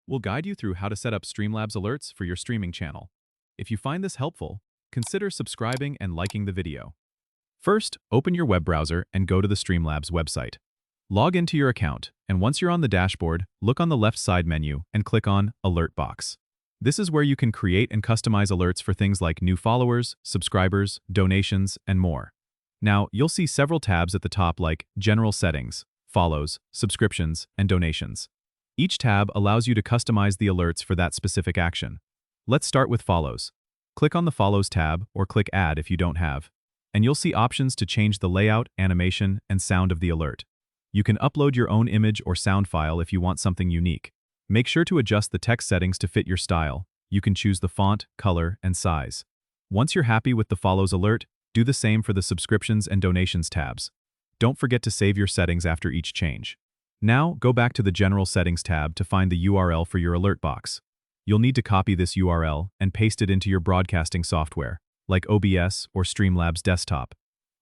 We'll guide you through how to set up Streamlabs alerts for your streaming channel. If you find this helpful, consider subscribing and liking the video. First, open your web browser and go to the Streamlabs website. Log into your account, and once you're on the dashboard, look on the left side menu and click on Alert Box. This is where you can create and customize alerts for things like new followers, subscribers, donations, and more. Now, you'll see several tabs at the top like General Settings, Follows, Subscriptions, and Donations. Each tab allows you to customize the alerts for that specific action. Let's start with Follows. Click on the Follows tab or click Add if you don't have, and you'll see options to change the layout, animation, and sound of the alert. You can upload your own image or sound file if you want something unique. Make sure to adjust the text settings to fit your style. You can choose the font, color, and size. Once you're happy with the Follows alert, do the same for the Subscriptions and Donations tabs. Don't forget to save your settings after each change. Now, go back to the General Settings tab to find the URL for your alert box. You'll need to copy this URL and paste it into your broadcasting software, like OBS or Streamlabs Desktop.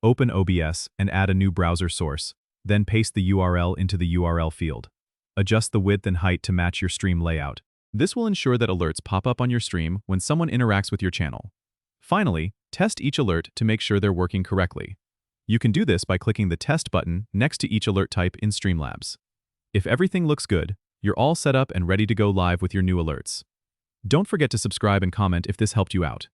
Open OBS and add a new browser source, then paste the URL into the URL field. Adjust the width and height to match your stream layout. This will ensure that alerts pop up on your stream when someone interacts with your channel. Finally, test each alert to make sure they're working correctly. You can do this by clicking the Test button next to each alert type in Streamlabs. If everything looks good, you're all set up and ready to go live with your new alerts. Don't forget to subscribe and comment if this helped you out.